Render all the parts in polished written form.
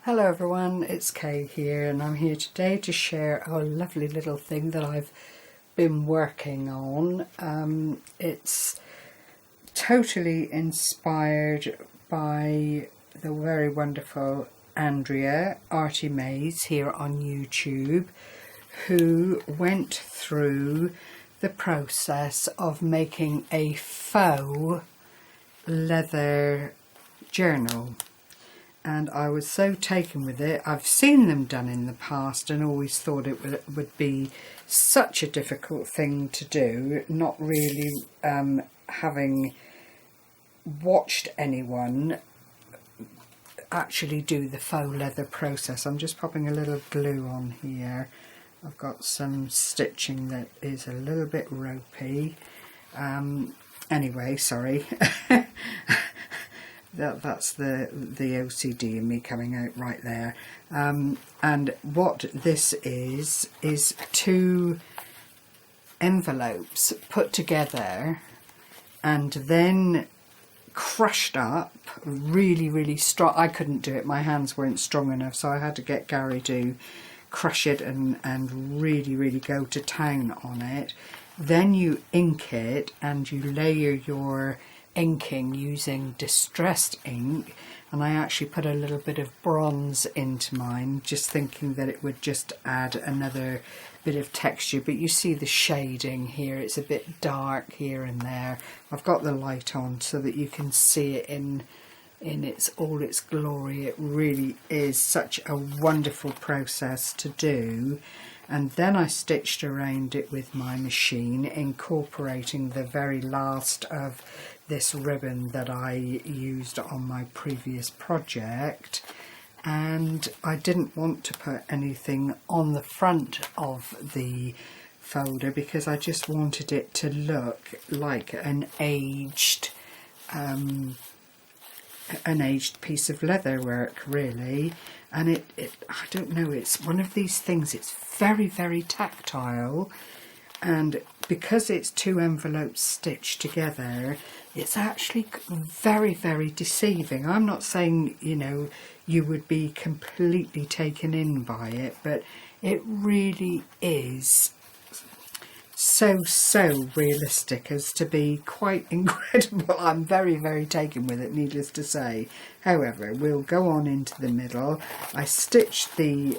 Hello everyone, it's Kay here and I'm here today to share a lovely little thing that I've been working on. It's totally inspired by the very wonderful Andrea Artymaze here on YouTube, who went through the process of making a faux leather journal. And I was so taken with it. I've seen them done in the past and always thought it would be such a difficult thing to do, not really having watched anyone actually do the faux leather process. I'm just popping a little glue on here. I've got some stitching that is a little bit ropey. Anyway, sorry. That's the OCD in me coming out right there. And what this is two envelopes put together and then crushed up really strong. I couldn't do it, my hands weren't strong enough, so I had to get Gary to crush it and really go to town on it. Then you ink it and you layer your inking using distressed ink, and I actually put a little bit of bronze into mine, just thinking that it would just add another bit of texture. But you see the shading here, it's a bit dark here and there. I've got the light on so that you can see it in all its glory. It really is such a wonderful process to do. And then I stitched around it with my machine, incorporating the very last of this ribbon that I used on my previous project. And I didn't want to put anything on the front of the folder because I just wanted it to look like an aged piece of leather work, really. And it I don't know, it's one of these things, it's very tactile, and because it's two envelopes stitched together, it's actually very deceiving. I'm not saying, you know, you would be completely taken in by it, but it really is so realistic as to be quite incredible. I'm very taken with it, needless to say. However, we'll go on into the middle. I stitched the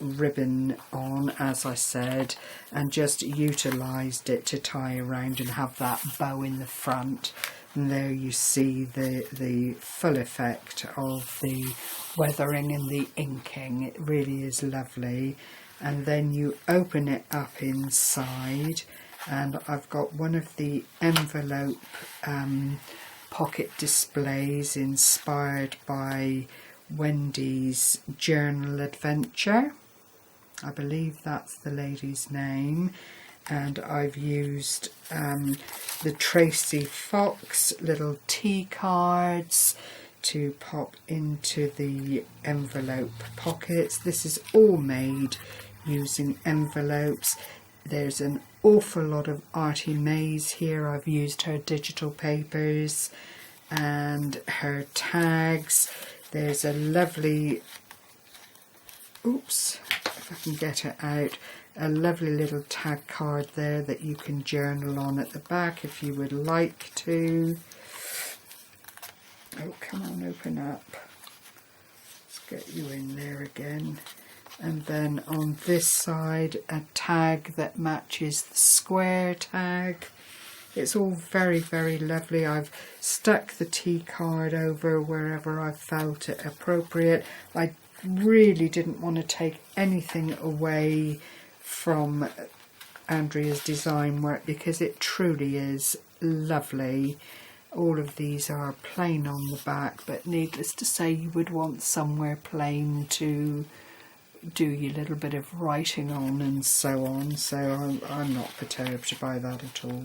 ribbon on, as I said, and just utilised it to tie around and have that bow in the front. And there you see the full effect of the weathering and the inking. It really is lovely. And then you open it up inside, and I've got one of the envelope pocket displays inspired by Wendy's Journal adventure. I believe that's the lady's name. And I've used the Tracy Fox little tea cards to pop into the envelope pockets. This is all made using envelopes. There's an awful lot of Artymaze here. I've used her digital papers and her tags. There's a lovely, oops, if I can get it out, a lovely little tag card there that you can journal on at the back if you would like to. Oh, come on, open up. Let's get you in there again. And then on this side, a tag that matches the square tag. It's all very lovely. I've stuck the tea card over wherever I felt it appropriate. I really didn't want to take anything away from Andrea's design work because it truly is lovely. All of these are plain on the back, but needless to say, you would want somewhere plain to do your little bit of writing on and so on, so I'm not perturbed by that at all.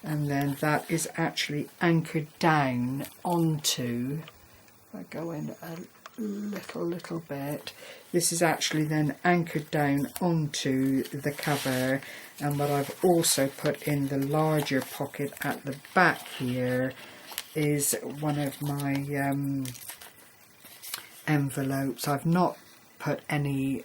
And then that is actually anchored down onto, if I go in a little bit, this is actually then anchored down onto the cover. And what I've also put in the larger pocket at the back here is one of my envelopes. I've not put any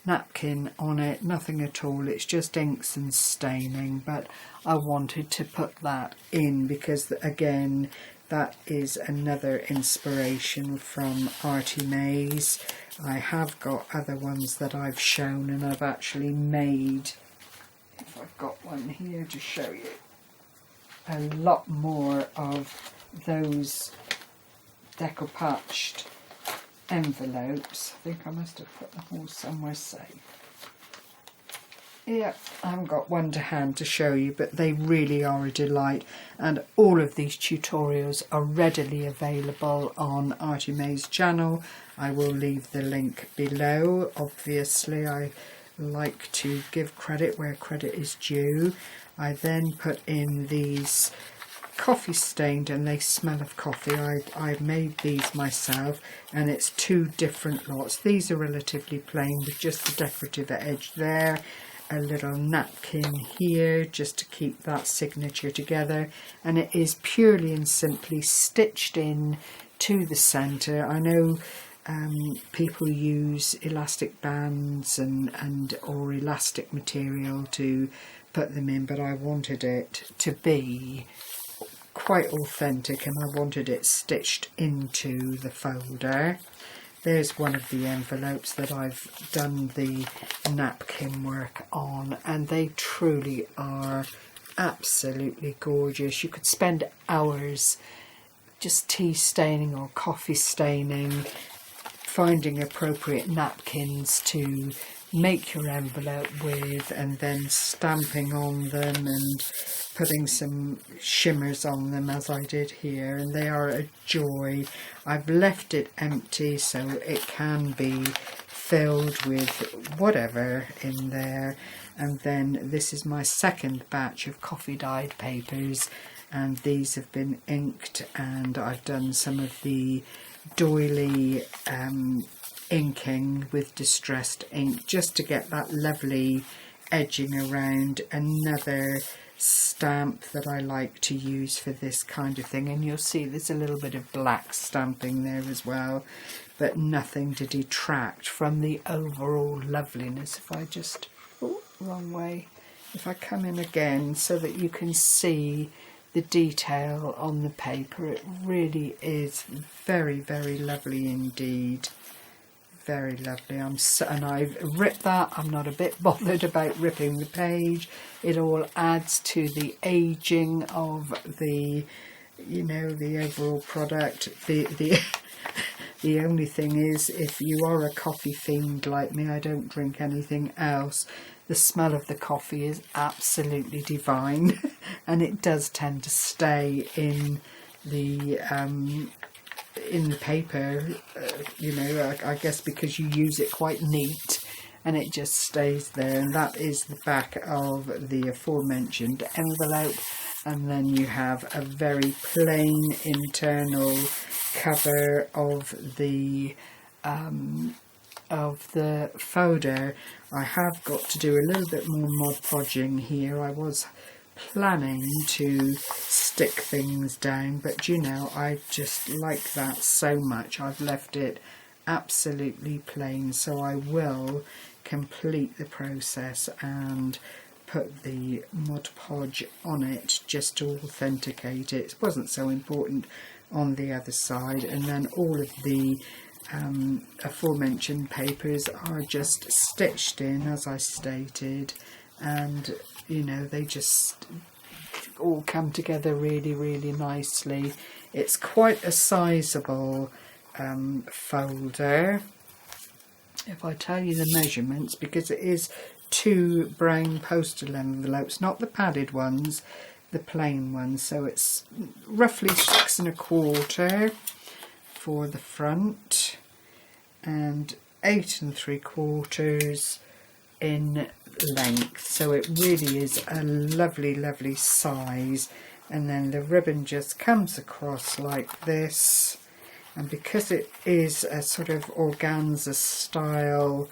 napkin on it, nothing at all. It's just inks and staining, but I wanted to put that in because, again, that is another inspiration from Artymaze. I have got other ones that I've shown, and I've actually made, if I've got one here to show you, a lot more of those decoupaged envelopes. I think I must have put them all somewhere safe. Yeah, I haven't got one to hand to show you, but they really are a delight, and all of these tutorials are readily available on Artymaze channel. I will leave the link below. Obviously, I like to give credit where credit is due. I then put in these coffee stained, and they smell of coffee. I made these myself, and it's 2 different lots. These are relatively plain with just the decorative edge there, a little napkin here just to keep that signature together, and it is purely and simply stitched in to the centre. I know people use elastic bands and or elastic material to put them in, but I wanted it to be quite authentic, and I wanted it stitched into the folder. There's one of the envelopes that I've done the napkin work on, and they truly are absolutely gorgeous. You could spend hours just tea staining or coffee staining, finding appropriate napkins to make your envelope with, and then stamping on them and putting some shimmers on them as I did here, and they are a joy. I've left it empty so it can be filled with whatever in there. And then this is my second batch of coffee dyed papers, and these have been inked, and I've done some of the doily inking with distressed ink just to get that lovely edging around. Another stamp that I like to use for this kind of thing, and you'll see there's a little bit of black stamping there as well, but nothing to detract from the overall loveliness. If I just, oh, wrong way, if I come in again so that you can see the detail on the paper, it really is very, very lovely indeed. Very lovely. And I've ripped that. I'm not a bit bothered about ripping the page. It all adds to the aging of the, you know, the overall product. The only thing is, if you are a coffee fiend like me, I don't drink anything else. The smell of the coffee is absolutely divine, and it does tend to stay in the paper, you know, I guess because you use it quite neat, and it just stays there. And that is the back of the aforementioned envelope, and then you have a very plain internal cover of the folder. I have got to do a little bit more Mod Podging here. I was planning to stick things down, but you know, I just like that so much. I've left it absolutely plain, so I will complete the process and put the Mod Podge on it just to authenticate it. It wasn't so important on the other side, and then all of the aforementioned papers are just stitched in as I stated, and you know, they just all come together really, really nicely. It's quite a sizable folder. If I tell you the measurements, because it is 2 brown postal envelopes, not the padded ones, the plain ones, so it's roughly 6 1/4 for the front and 8 3/4 in length, so it really is a lovely, lovely size. And then the ribbon just comes across like this, and because it is a sort of organza style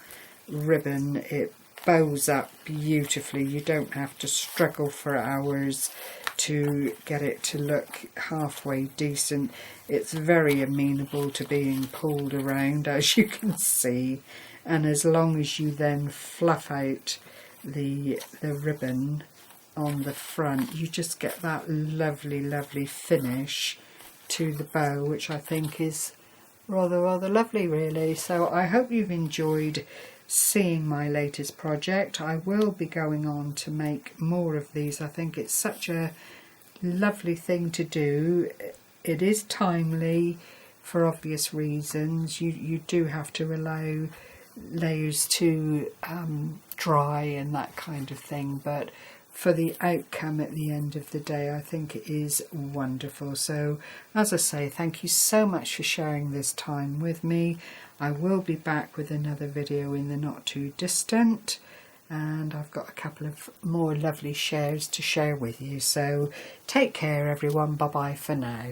ribbon, it bows up beautifully. You don't have to struggle for hours to get it to look halfway decent. It's very amenable to being pulled around, as you can see, and as long as you then fluff out the ribbon on the front, you just get that lovely finish to the bow, which I think is rather lovely really. So I hope you've enjoyed seeing my latest project. I will be going on to make more of these. I think it's such a lovely thing to do. It is timely for obvious reasons. You do have to allow layers to dry and that kind of thing, but for the outcome at the end of the day, I think it is wonderful. So as I say, thank you so much for sharing this time with me. I will be back with another video in the not too distant, and I've got a couple of more lovely shares to share with you. So take care everyone, bye bye for now.